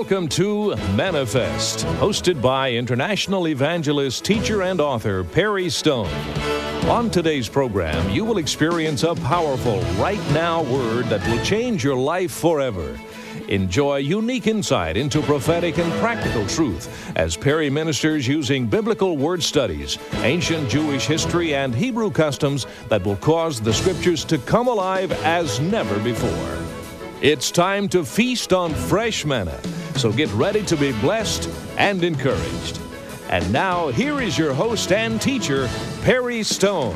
Welcome to Manifest, hosted by international evangelist, teacher, and author Perry Stone. On today's program, you will experience a powerful right now word that will change your life forever. Enjoy unique insight into prophetic and practical truth as Perry ministers using biblical word studies, ancient Jewish history, and Hebrew customs that will cause the scriptures to come alive as never before. It's time to feast on fresh manna, so get ready to be blessed and encouraged. And now, here is your host and teacher, Perry Stone.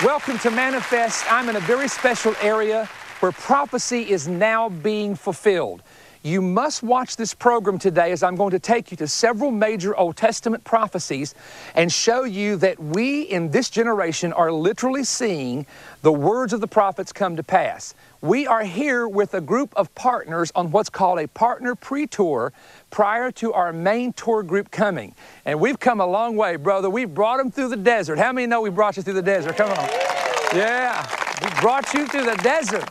Welcome to Manifest. I'm in a very special area where prophecy is now being fulfilled. You must watch this program today as I'm going to take you to several major Old Testament prophecies and show you that we in this generation are literally seeing the words of the prophets come to pass. We are here with a group of partners on what's called a partner pre-tour prior to our main tour group coming. And we've come a long way, brother. We've brought them through the desert. How many know we brought you through the desert? Come on. Yeah, we brought you through the desert.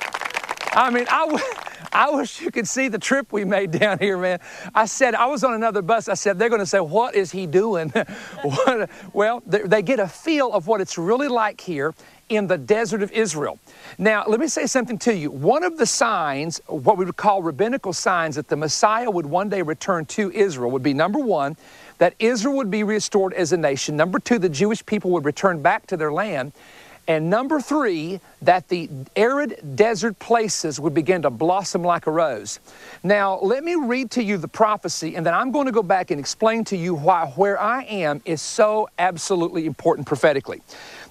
I mean, I wish you could see the trip we made down here, man. I was on another bus. I said, they're going to say, what is he doing? Well, they get a feel of what it's really like here in the desert of Israel. Now, let me say something to you. One of the signs, what we would call rabbinical signs that the Messiah would one day return to Israel would be, number one, that Israel would be restored as a nation. Number two, the Jewish people would return back to their land. And number three, that the arid desert places would begin to blossom like a rose. Now, let me read to you the prophecy, and then I'm going to go back and explain to you why where I am is so absolutely important prophetically.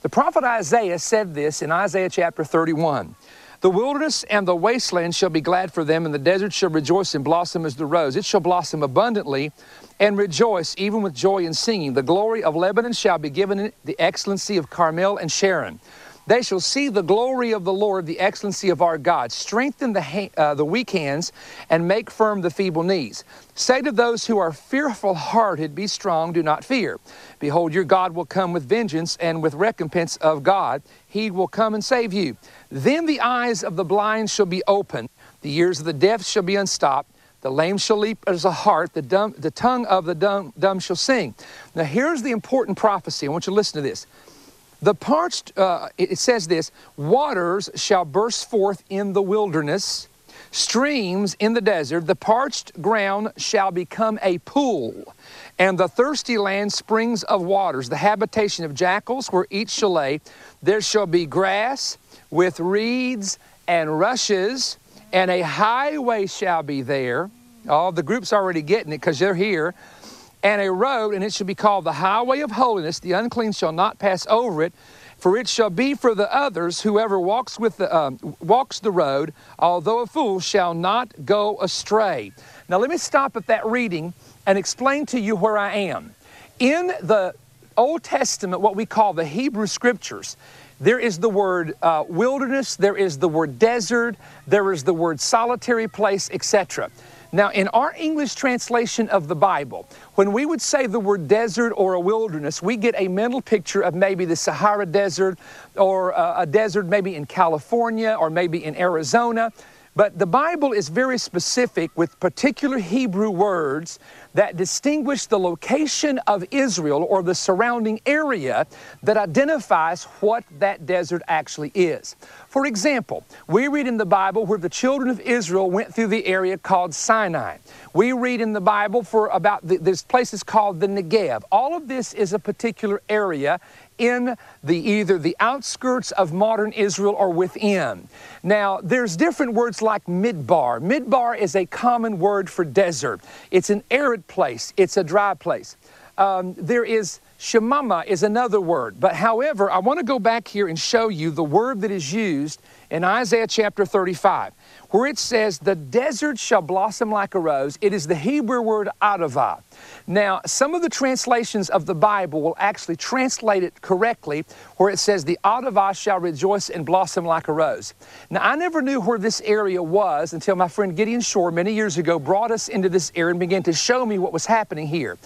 The prophet Isaiah said this in Isaiah chapter 31. The wilderness and the wasteland shall be glad for them, and the desert shall rejoice and blossom as the rose. It shall blossom abundantly and rejoice, even with joy and singing. The glory of Lebanon shall be given it, the excellency of Carmel and Sharon. They shall see the glory of the Lord, the excellency of our God. Strengthen the weak hands and make firm the feeble knees. Say to those who are fearful-hearted, be strong, do not fear. Behold, your God will come with vengeance, and with recompense of God, he will come and save you. Then the eyes of the blind shall be opened, the ears of the deaf shall be unstopped, the lame shall leap as a hart, the tongue of the dumb shall sing. Now here's the important prophecy. I want you to listen to this. The parched, it says this, waters shall burst forth in the wilderness, streams in the desert. The parched ground shall become a pool, and the thirsty land springs of waters. The habitation of jackals where each shall lay. There shall be grass with reeds and rushes, and a highway shall be there. Oh, the group's already getting it because they're here. And a road, and it shall be called the highway of holiness. The unclean shall not pass over it, for it shall be for the others. Whoever walks the road, although a fool, shall not go astray. Now let me stop at that reading and explain to you where I am. In the Old Testament, what we call the Hebrew Scriptures, there is the word wilderness, there is the word desert, there is the word solitary place, etc. Now, in our English translation of the Bible, when we would say the word desert or a wilderness, we get a mental picture of maybe the Sahara Desert or a desert maybe in California or maybe in Arizona. But the Bible is very specific with particular Hebrew words that distinguish the location of Israel or the surrounding area that identifies what that desert actually is. For example, we read in the Bible where the children of Israel went through the area called Sinai. We read in the Bible for there's places called the Negev. All of this is a particular area in either the outskirts of modern Israel or within. Now, there's different words like midbar. Midbar is a common word for desert. It's an arid place. It's a dry place. There is Shemama is another word. But however, I want to go back here and show you the word that is used in Isaiah chapter 35, where it says, the desert shall blossom like a rose. It is the Hebrew word adavah. Now, some of the translations of the Bible will actually translate it correctly, where it says, the adavah shall rejoice and blossom like a rose. Now, I never knew where this area was until my friend Gideon Shore many years ago brought us into this area and began to show me what was happening here.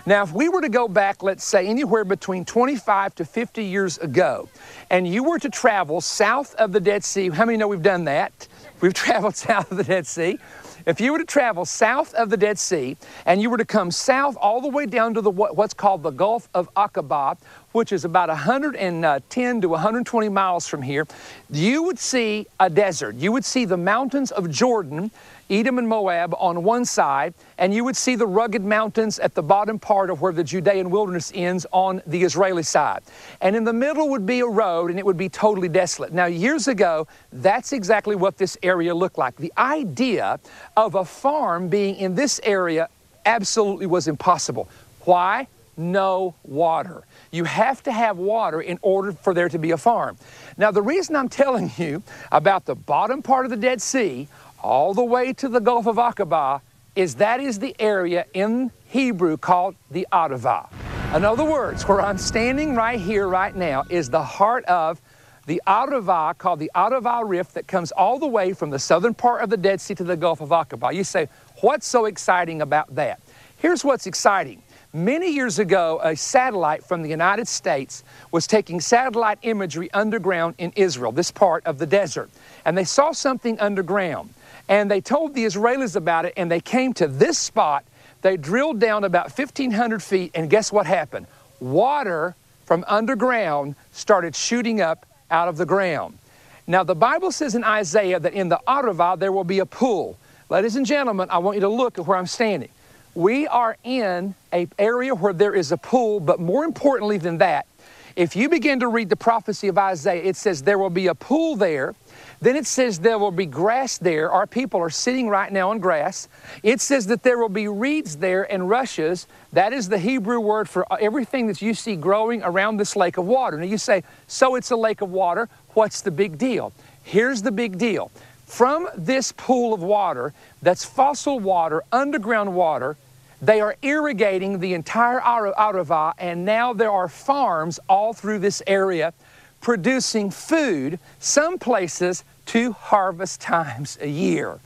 Now, if we were to go back, let's say, anywhere between 25 to 50 years ago, and you were to travel south of the Dead Sea, how many know we've done that? We've traveled south of the Dead Sea. If you were to travel south of the Dead Sea and you were to come south all the way down to what's called the Gulf of Aqaba, which is about 110 to 120 miles from here, you would see a desert. You would see the mountains of Jordan, Edom and Moab on one side, and you would see the rugged mountains at the bottom part of where the Judean wilderness ends on the Israeli side. And in the middle would be a road, and it would be totally desolate. Now, years ago, that's exactly what this area looked like. The idea of a farm being in this area absolutely was impossible. Why? No water. You have to have water in order for there to be a farm. Now, the reason I'm telling you about the bottom part of the Dead Sea all the way to the Gulf of Aqaba is that is the area in Hebrew called the Atava. In other words, where I'm standing right here, right now, is the heart of the Atava, called the Atava Rift, that comes all the way from the southern part of the Dead Sea to the Gulf of Aqaba. You say, what's so exciting about that? Here's what's exciting. Many years ago, a satellite from the United States was taking satellite imagery underground in Israel, this part of the desert. And they saw something underground. And they told the Israelis about it, and they came to this spot. They drilled down about 1,500 feet, and guess what happened? Water from underground started shooting up out of the ground. Now, the Bible says in Isaiah that in the Atava there will be a pool. Ladies and gentlemen, I want you to look at where I'm standing. We are in an area where there is a pool, but more importantly than that, if you begin to read the prophecy of Isaiah, it says there will be a pool there. Then it says there will be grass there. Our people are sitting right now on grass. It says that there will be reeds there and rushes. That is the Hebrew word for everything that you see growing around this lake of water. Now you say, so it's a lake of water. What's the big deal? Here's the big deal. From this pool of water, that's fossil water, underground water, they are irrigating the entire Atava, and now there are farms all through this area producing food, some places 2 harvest times a year.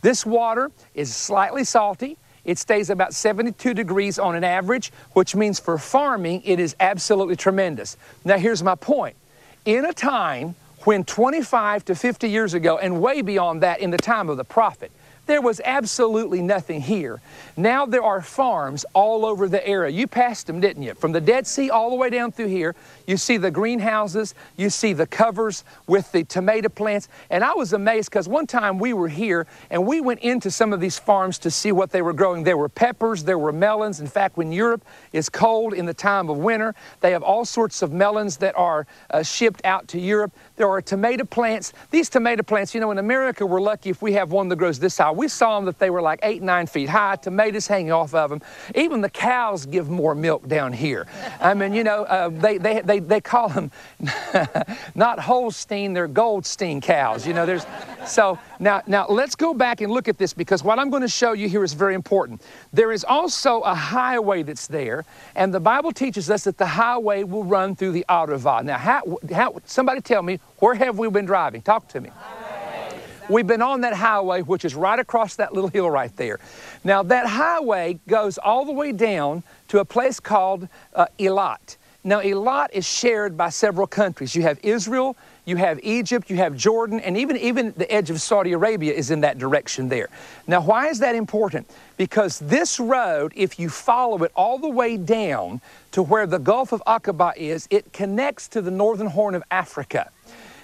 This water is slightly salty. It stays about 72 degrees on an average, which means for farming, it is absolutely tremendous. Now, here's my point. In a time when 25 to 50 years ago, and way beyond that in the time of the prophet, there was absolutely nothing here. Now there are farms all over the area. You passed them, didn't you? From the Dead Sea all the way down through here, you see the greenhouses, you see the covers with the tomato plants. And I was amazed because one time we were here and we went into some of these farms to see what they were growing. There were peppers, there were melons. In fact, when Europe is cold in the time of winter, they have all sorts of melons that are shipped out to Europe. There are tomato plants. These tomato plants, you know, in America, we're lucky if we have one that grows this high. We saw them that they were like 8, 9 feet high, tomatoes hanging off of them. Even the cows give more milk down here. I mean, you know, they call them not Holstein, they're Goldstein cows. You know, so now let's go back and look at this, because what I'm going to show you here is very important. There is also a highway that's there, and the Bible teaches us that the highway will run through the Atava. Now, how somebody tell me, where have we been driving? Talk to me. We've been on that highway, which is right across that little hill right there. Now, that highway goes all the way down to a place called Eilat. Now, Eilat is shared by several countries. You have Israel, you have Egypt, you have Jordan, and even the edge of Saudi Arabia is in that direction there. Now, why is that important? Because this road, if you follow it all the way down to where the Gulf of Aqaba is, it connects to the northern horn of Africa.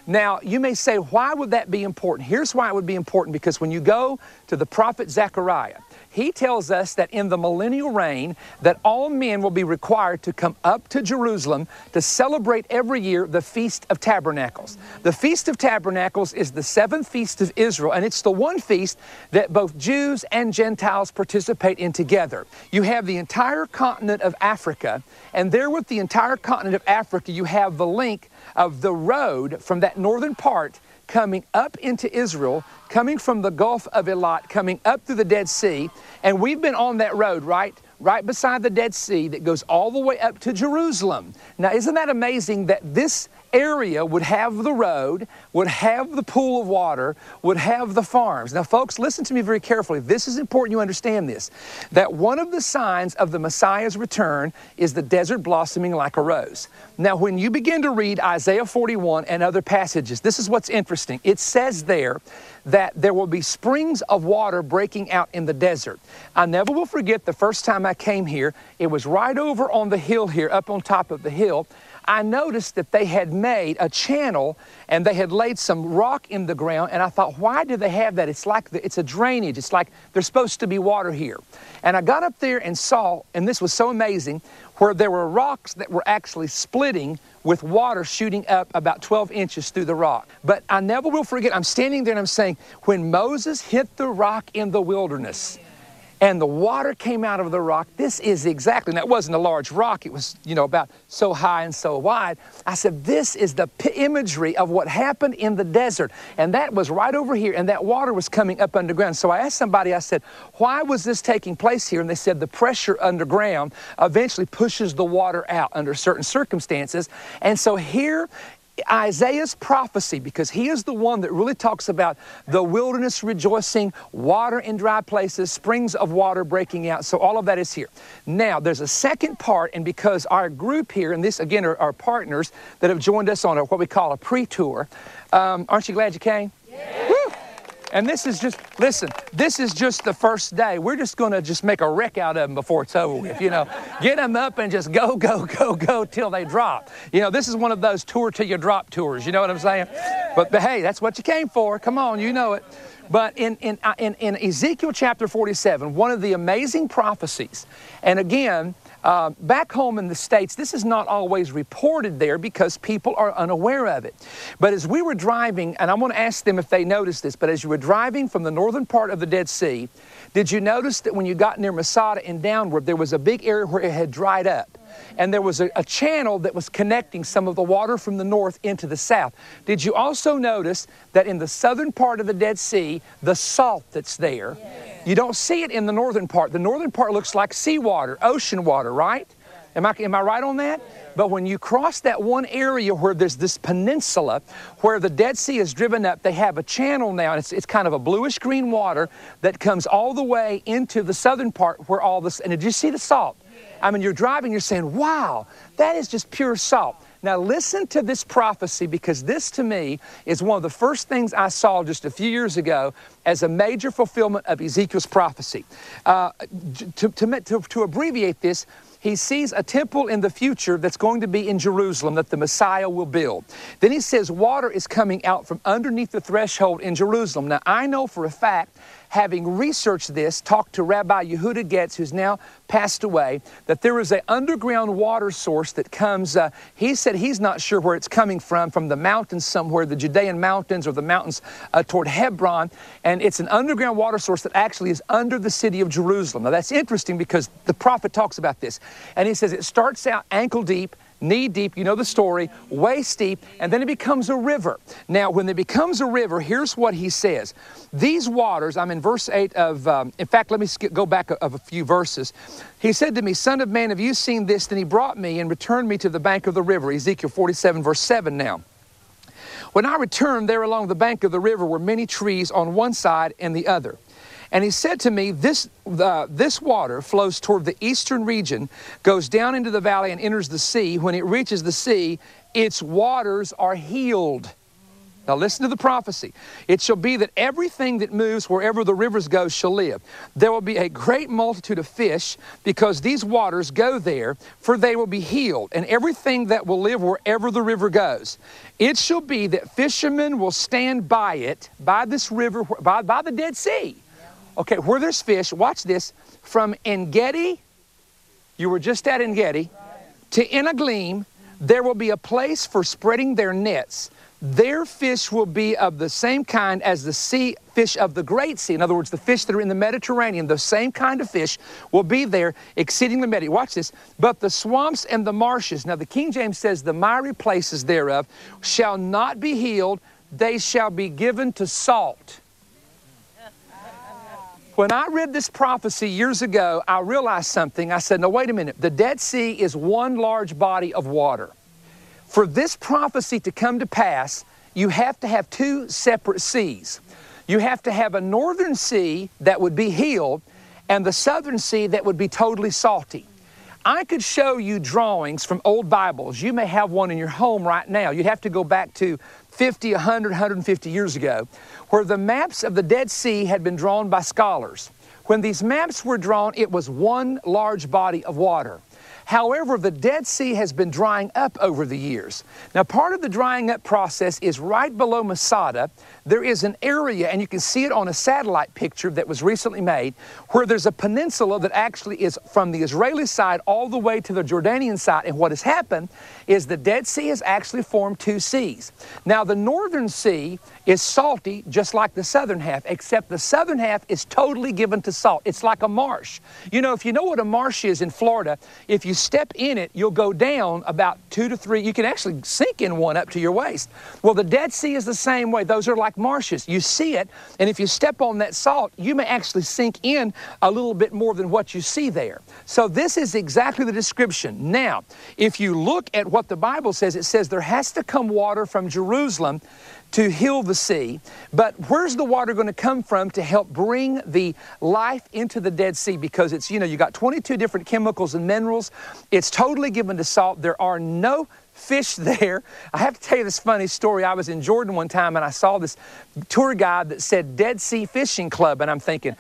Now, you may say, why would that be important? Here's why it would be important, because when you go to the prophet Zechariah, he tells us that in the millennial reign, that all men will be required to come up to Jerusalem to celebrate every year the Feast of Tabernacles. The Feast of Tabernacles is the 7th feast of Israel, and it's the one feast that both Jews and Gentiles participate in together. You have the entire continent of Africa, and there with the entire continent of Africa, you have the link of the road from that northern part coming up into Israel, coming from the Gulf of Eilat, coming up through the Dead Sea, and we've been on that road right beside the Dead Sea that goes all the way up to Jerusalem. Now, isn't that amazing that this area would have the road, would have the pool of water, would have the farms. Now, folks, listen to me very carefully. This is important you understand this, that one of the signs of the Messiah's return is the desert blossoming like a rose. Now, when you begin to read Isaiah 41 and other passages, this is what's interesting. It says there that there will be springs of water breaking out in the desert. I never will forget the first time I came here. It was right over on the hill here, up on top of the hill. I noticed that they had made a channel and they had laid some rock in the ground, and I thought, why do they have that? It's like it's a drainage. It's like there's supposed to be water here. And I got up there and saw, and this was so amazing, where there were rocks that were actually splitting with water shooting up about 12 inches through the rock. But I never will forget, I'm standing there and I'm saying, when Moses hit the rock in the wilderness, and the water came out of the rock, this is exactly, now it wasn't a large rock, it was, about so high and so wide. I said, this is the imagery of what happened in the desert. And that was right over here, and that water was coming up underground. So I asked somebody, I said, why was this taking place here? And they said, the pressure underground eventually pushes the water out under certain circumstances. And so here, Isaiah's prophecy, because he is the one that really talks about the wilderness rejoicing, water in dry places, springs of water breaking out. So all of that is here. Now, there's a second part, and because our group here, and this again are our partners that have joined us on what we call a pre-tour. Aren't you glad you came? Yeah. Woo! And this is just, listen, this is just the first day. We're just going to just make a wreck out of them before it's over with, Get them up and just go, go, go, go till they drop. This is one of those tour till you drop tours, you know what I'm saying? But hey, that's what you came for. Come on, you know it. But in Ezekiel chapter 47, one of the amazing prophecies, and again, back home in the States, this is not always reported there because people are unaware of it. But as we were driving, and I want to ask them if they noticed this, but as you were driving from the northern part of the Dead Sea, did you notice that when you got near Masada and downward, there was a big area where it had dried up? And there was a channel that was connecting some of the water from the north into the south. Did you also notice that in the southern part of the Dead Sea, the salt that's there, you don't see it in the northern part. The northern part looks like seawater, ocean water, right? Am I right on that? But when you cross that one area where there's this peninsula where the Dead Sea is driven up, they have a channel now, and it's kind of a bluish-green water that comes all the way into the southern part where all this, and did you see the salt? I mean, you're driving, you're saying, wow, that is just pure salt. Now listen to this prophecy, because this to me is one of the first things I saw just a few years ago as a major fulfillment of Ezekiel's prophecy. To abbreviate this, he sees a temple in the future that's going to be in Jerusalem that the Messiah will build. Then he says water is coming out from underneath the threshold in Jerusalem. Now I know for a fact, having researched this, talked to Rabbi Yehuda Getz, who's now passed away, that there is an underground water source that comes, he said he's not sure where it's coming from the mountains somewhere, the Judean mountains or the mountains toward Hebron, and it's an underground water source that actually is under the city of Jerusalem. Now that's interesting because the prophet talks about this, and he says it starts out ankle deep, knee deep, you know the story, waist deep, and then it becomes a river. Now, when it becomes a river, here's what he says. These waters, I'm in verse 8 of, in fact, let me go back of a few verses. He said to me, Son of man, have you seen this? Then he brought me and returned me to the bank of the river. Ezekiel 47, verse 7 now. When I returned, there along the bank of the river were many trees on one side and the other. And he said to me, this water flows toward the eastern region, goes down into the valley and enters the sea. When it reaches the sea, its waters are healed. Now listen to the prophecy. It shall be that everything that moves wherever the rivers go shall live. There will be a great multitude of fish because these waters go there, for they will be healed, and everything that will live wherever the river goes. It shall be that fishermen will stand by it, by this river, by the Dead Sea. Okay, where there's fish, watch this, from En-Gedi, you were just at En-Gedi, to En-Aglim, there will be a place for spreading their nets. Their fish will be of the same kind as the sea fish of the Great Sea. In other words, the fish that are in the Mediterranean, the same kind of fish will be there, exceedingly many. Watch this. But the swamps and the marshes, now the King James says the miry places thereof, shall not be healed, they shall be given to salt. When I read this prophecy years ago, I realized something. I said, no, wait a minute. The Dead Sea is one large body of water. For this prophecy to come to pass, you have to have two separate seas. You have to have a northern sea that would be healed and the southern sea that would be totally salty. I could show you drawings from old Bibles. You may have one in your home right now. You'd have to go back to 50, 100, 150 years ago, where the maps of the Dead Sea had been drawn by scholars. When these maps were drawn, it was one large body of water. However, the Dead Sea has been drying up over the years. Now, part of the drying up process is right below Masada. There is an area, and you can see it on a satellite picture that was recently made, where there's a peninsula that actually is from the Israeli side all the way to the Jordanian side. And what has happened is the Dead Sea has actually formed two seas. Now, the northern sea is salty, just like the southern half, except the southern half is totally given to salt. It's like a marsh. You know, if you know what a marsh is in Florida, if you step in it, you'll go down about 2 to 3. You can actually sink in one up to your waist. Well, the Dead Sea is the same way. Those are like marshes. You see it, and if you step on that salt, you may actually sink in a little bit more than what you see there. So this is exactly the description. Now, if you look at what the Bible says, it says there has to come water from Jerusalem to heal the sea. But where's the water going to come from to help bring the life into the Dead Sea? Because it's, you know, you got 22 different chemicals and minerals. It's totally given to salt. There are no fish there. I have to tell you this funny story. I was in Jordan one time and I saw this tour guide that said Dead Sea Fishing Club, and I'm thinking,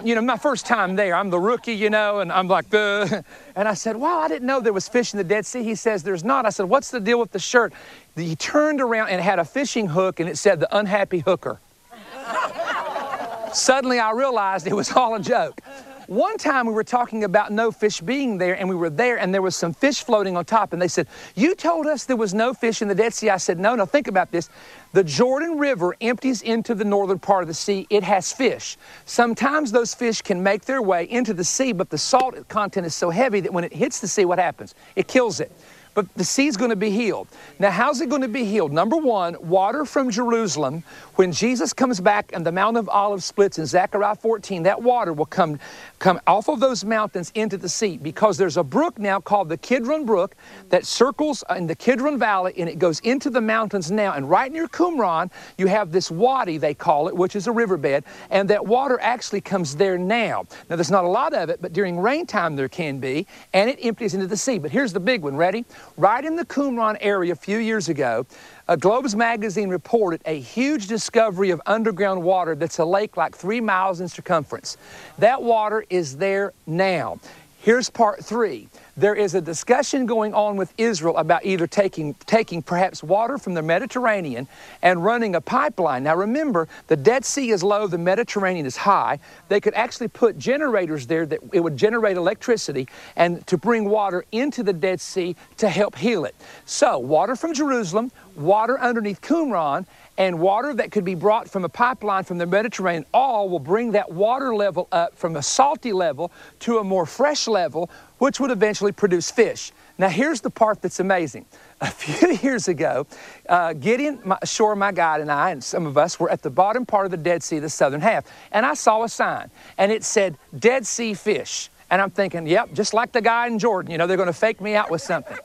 you know, my first time there, I'm the rookie, you know, and I'm like, and I said, wow, I didn't know there was fish in the Dead Sea. He says, there's not. I said, what's the deal with the shirt? He turned around and had a fishing hook, and it said, the unhappy hooker. Suddenly I realized it was all a joke. One time we were talking about no fish being there, and we were there, and there was some fish floating on top, and they said, you told us there was no fish in the Dead Sea. I said, no, think about this. The Jordan River empties into the northern part of the sea. It has fish. Sometimes those fish can make their way into the sea, but the salt content is so heavy that when it hits the sea, what happens? It kills it. But the sea's going to be healed. Now, how's it going to be healed? Number one, water from Jerusalem. When Jesus comes back and the Mount of Olives splits in Zechariah 14, that water will come off of those mountains into the sea, because there's a brook now called the Kidron Brook that circles in the Kidron Valley, and it goes into the mountains now. And right near Qumran, you have this wadi, they call it, which is a riverbed, and that water actually comes there now. Now, there's not a lot of it, but during rain time there can be, and it empties into the sea. But here's the big one. Ready? Right in the Qumran area a few years ago, Globes magazine reported a huge discovery of underground water that's a lake like 3 miles in circumference. That water is there now. Here's part 3. There is a discussion going on with Israel about either taking perhaps water from the Mediterranean and running a pipeline. Now remember, the Dead Sea is low, the Mediterranean is high. They could actually put generators there that it would generate electricity and to bring water into the Dead Sea to help heal it. So water from Jerusalem, water underneath Qumran, and water that could be brought from a pipeline from the Mediterranean, all will bring that water level up from a salty level to a more fresh level, which would eventually produce fish. Now, here's the part that's amazing. A few years ago, Gideon Shore, my guide, and I, and some of us were at the bottom part of the Dead Sea, the southern half, and I saw a sign, and it said, Dead Sea fish. And I'm thinking, yep, just like the guy in Jordan, you know, they're going to fake me out with something.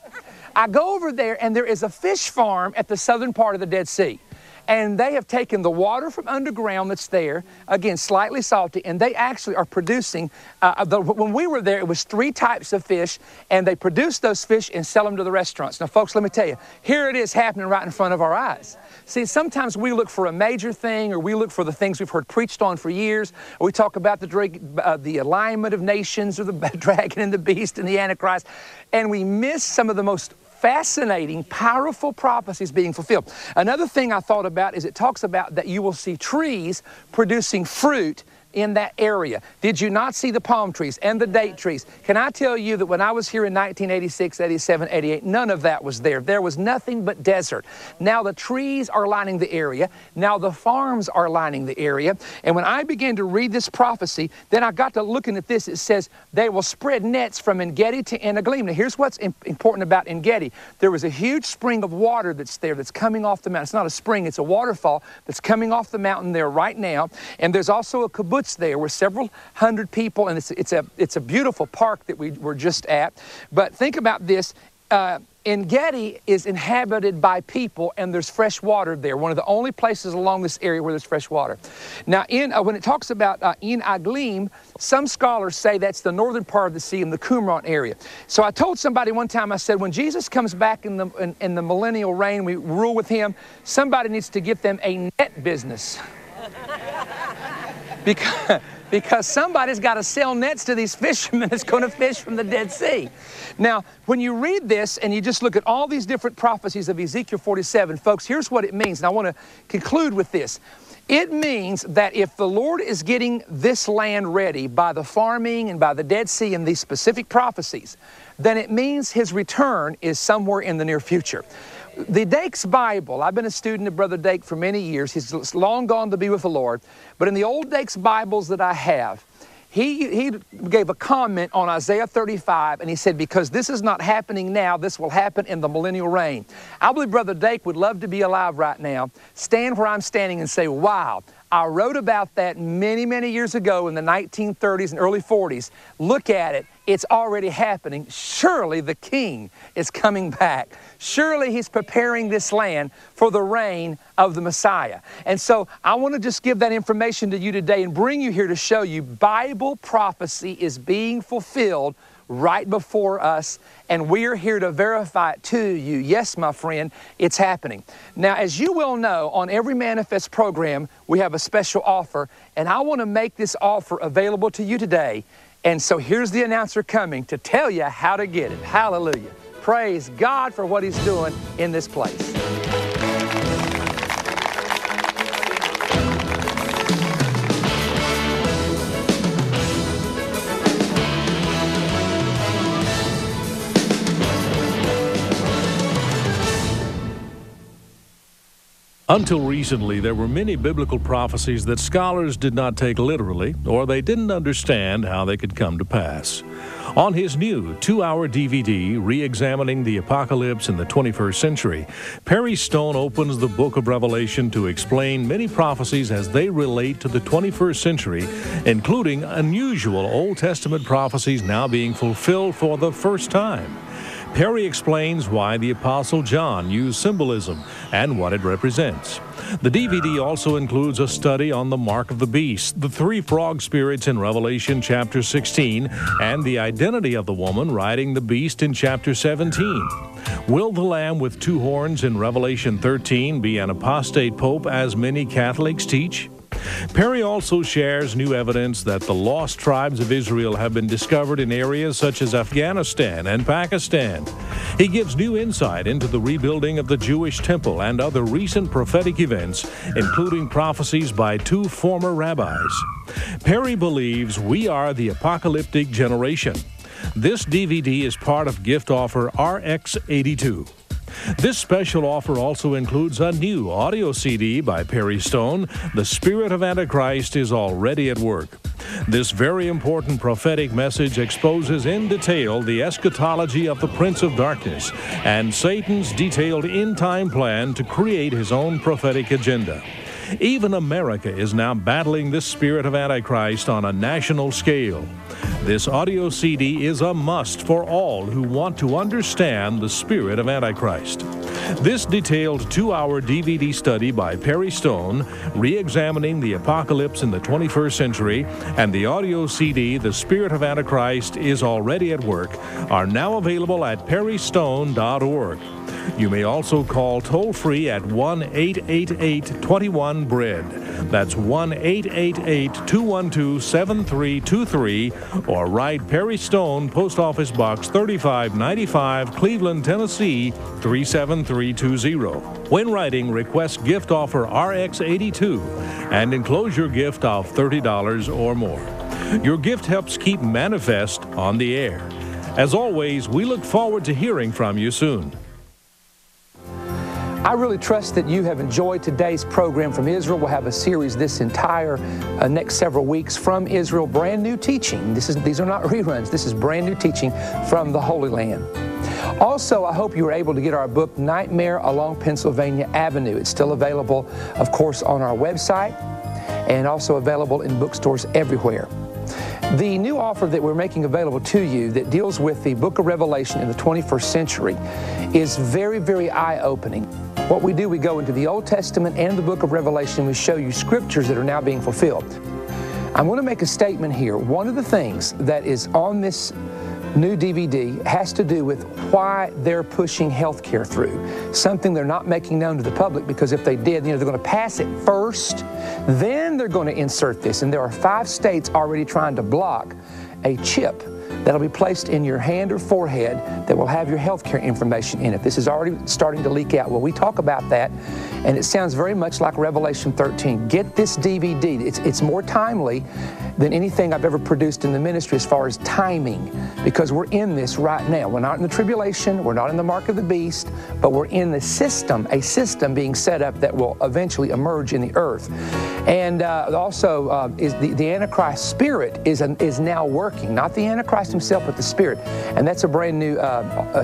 I go over there, and there is a fish farm at the southern part of the Dead Sea. And they have taken the water from underground that's there, again, slightly salty, and they actually are producing, when we were there, it was 3 types of fish, and they produce those fish and sell them to the restaurants. Now, folks, let me tell you, here it is happening right in front of our eyes. See, sometimes we look for a major thing, or we look for the things we've heard preached on for years, or we talk about the alignment of nations, or the dragon and the beast and the Antichrist, and we miss some of the most fascinating, powerful prophecies being fulfilled. Another thing I thought about is it talks about that you will see trees producing fruit in that area. Did you not see the palm trees and the date trees? Can I tell you that when I was here in 1986, 87, 88, none of that was there. There was nothing but desert. Now the trees are lining the area. Now the farms are lining the area. And when I began to read this prophecy, then I got to looking at this. It says, they will spread nets from En-Gedi to En-Eglaim. Now here's what's important about En-Gedi. There was a huge spring of water that's there that's coming off the mountain. It's not a spring, it's a waterfall that's coming off the mountain there right now. And there's also a kibbutz there with several hundred people, and it's a beautiful park that we were just at. But think about this. in Getty is inhabited by people, and there's fresh water there. One of the only places along this area where there's fresh water. Now, when it talks about En Aglim, some scholars say that's the northern part of the sea in the Qumran area. So I told somebody one time, I said, when Jesus comes back in the millennial reign, we rule with him, somebody needs to get them a net business. Because somebody's got to sell nets to these fishermen that's going to fish from the Dead Sea. Now, when you read this and you just look at all these different prophecies of Ezekiel 47, folks, here's what it means. And I want to conclude with this. It means that if the Lord is getting this land ready by the farming and by the Dead Sea and these specific prophecies, then it means his return is somewhere in the near future. The Dake's Bible, I've been a student of Brother Dake for many years. He's long gone to be with the Lord. But in the old Dake's Bibles that I have, he gave a comment on Isaiah 35, and he said, because this is not happening now, this will happen in the millennial reign. I believe Brother Dake would love to be alive right now, stand where I'm standing and say, wow, I wrote about that many, many years ago in the 1930s and early 40s. Look at it. It's already happening. Surely the King is coming back. Surely he's preparing this land for the reign of the Messiah. And so I want to just give that information to you today and bring you here to show you Bible prophecy is being fulfilled right before us, and we're here to verify it to you. Yes, my friend, it's happening. Now, as you well know, on every Manifest program, we have a special offer, and I want to make this offer available to you today. And so here's the announcer coming to tell you how to get it. Hallelujah. Praise God for what he's doing in this place. Until recently, there were many biblical prophecies that scholars did not take literally, or they didn't understand how they could come to pass. On his new 2-hour DVD, Re-examining the Apocalypse in the 21st Century, Perry Stone opens the book of Revelation to explain many prophecies as they relate to the 21st century, including unusual Old Testament prophecies now being fulfilled for the first time. Perry explains why the Apostle John used symbolism and what it represents. The DVD also includes a study on the mark of the beast, the 3 frog spirits in Revelation chapter 16, and the identity of the woman riding the beast in chapter 17. Will the lamb with 2 horns in Revelation 13 be an apostate pope, as many Catholics teach? Perry also shares new evidence that the lost tribes of Israel have been discovered in areas such as Afghanistan and Pakistan. He gives new insight into the rebuilding of the Jewish temple and other recent prophetic events, including prophecies by 2 former rabbis. Perry believes we are the apocalyptic generation. This DVD is part of gift offer RX82. This special offer also includes a new audio CD by Perry Stone, The Spirit of Antichrist is Already at Work. This very important prophetic message exposes in detail the eschatology of the Prince of Darkness and Satan's detailed end-time plan to create his own prophetic agenda. Even America is now battling this spirit of Antichrist on a national scale. This audio CD is a must for all who want to understand the spirit of Antichrist. This detailed 2-hour DVD study by Perry Stone, Re-examining the Apocalypse in the 21st Century, and the audio CD, The Spirit of Antichrist is Already at Work, are now available at perrystone.org. You may also call toll-free at 1-888-21-BREAD. That's 1-888-212-7323, or write Perry Stone, Post Office Box 3595, Cleveland, Tennessee 37320. When writing, request gift offer RX82 and enclose your gift of $30 or more. Your gift helps keep Manifest on the air. As always, we look forward to hearing from you soon. I really trust that you have enjoyed today's program from Israel. We'll have a series this entire next several weeks from Israel, brand new teaching. These are not reruns. This is brand new teaching from the Holy Land. Also, I hope you were able to get our book, Nightmare Along Pennsylvania Avenue. It's still available, of course, on our website and also available in bookstores everywhere. The new offer that we're making available to you that deals with the book of Revelation in the 21st century is very, very eye-opening. What we do, we go into the Old Testament and the book of Revelation. We show you scriptures that are now being fulfilled. I'm going to make a statement here. One of the things that is on this new DVD has to do with why they're pushing health care through. Something they're not making known to the public, because if they did, they're going to pass it first, then they're going to insert this. And there are 5 states already trying to block a chip that'll be placed in your hand or forehead that will have your health care information in it. This is already starting to leak out. Well, we talk about that, and it sounds very much like Revelation 13. Get this DVD. It's more timely than anything I've ever produced in the ministry as far as timing, because we're in this right now. We're not in the tribulation, we're not in the mark of the beast, but we're in the system, a system being set up that will eventually emerge in the earth. And also, is the Antichrist spirit is now working, not the Antichrist himself, but the spirit. And that's a brand new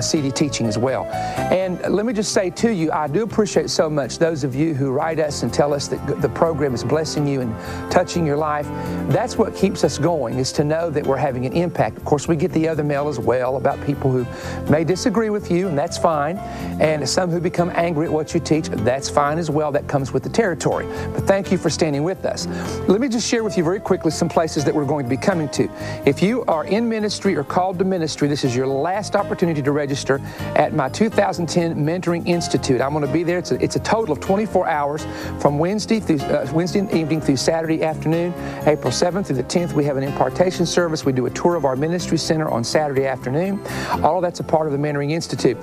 CD teaching as well. And let me just say to you, I do appreciate so much those of you who write us and tell us that the program is blessing you and touching your life. That's what keeps us going, is to know that we're having an impact. Of course, we get the other mail as well about people who may disagree with you, and that's fine. And some who become angry at what you teach, that's fine as well. That comes with the territory. But thank you for standing with us. Let me just share with you very quickly some places that we're going to be coming to. If you are in ministry or called to ministry, this is your last opportunity to register at my 2010 Mentoring Institute. I'm going to be there. It's a total of 24 hours from Wednesday evening through Saturday afternoon, April 7th through the 10th. We have an impartation service. We do a tour of our ministry center on Saturday afternoon. All of that's a part of the Mentoring Institute.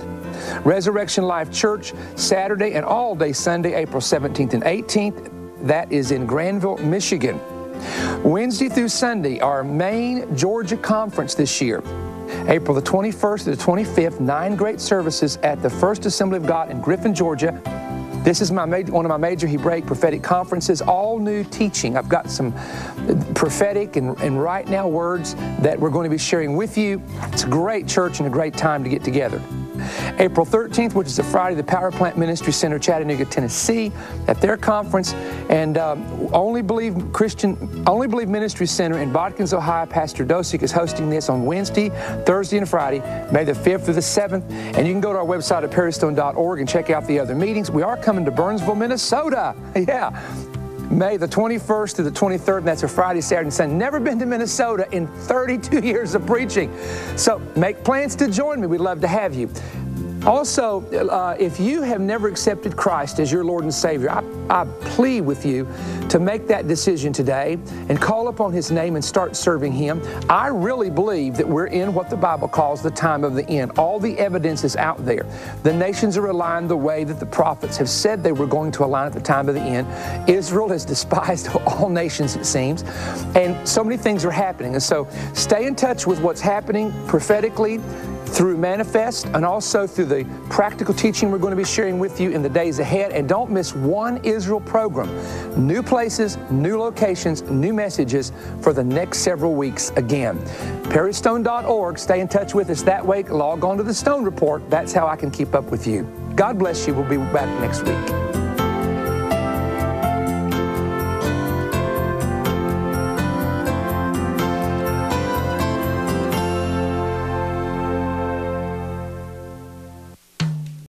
Resurrection Life Church, Saturday and all day Sunday, April 17th and 18th. That is in Granville, Michigan. Wednesday through Sunday, our main Georgia conference this year, April the 21st to the 25th, 9 great services at the First Assembly of God in Griffin, Georgia. This is one of my major Hebraic prophetic conferences, all new teaching. I've got some prophetic and right now words that we're going to be sharing with you. It's a great church and a great time to get together. April 13th, which is a Friday, the Power Plant Ministry Center, Chattanooga, Tennessee, at their conference. And Only Believe Ministry Center in Bodkins, Ohio, Pastor Dosick is hosting this on Wednesday, Thursday, and Friday, May the 5th through the 7th. And you can go to our website at perrystone.org and check out the other meetings. We are coming to Burnsville, Minnesota. Yeah. May the 21st through the 23rd, and that's a Friday, Saturday, and Sunday. Never been to Minnesota in 32 years of preaching. So make plans to join me. We'd love to have you. Also, if you have never accepted Christ as your Lord and Savior, I plead with you to make that decision today and call upon His name and start serving Him. I really believe that we're in what the Bible calls the time of the end. All the evidence is out there. The nations are aligned the way that the prophets have said they were going to align at the time of the end. Israel has despised all nations, it seems, and so many things are happening. And so stay in touch with what's happening prophetically through Manifest, and also through the practical teaching we're going to be sharing with you in the days ahead. And don't miss one Israel program. New places, new locations, new messages for the next several weeks again. perrystone.org. Stay in touch with us that way. Log on to the Stone Report. That's how I can keep up with you. God bless you. We'll be back next week.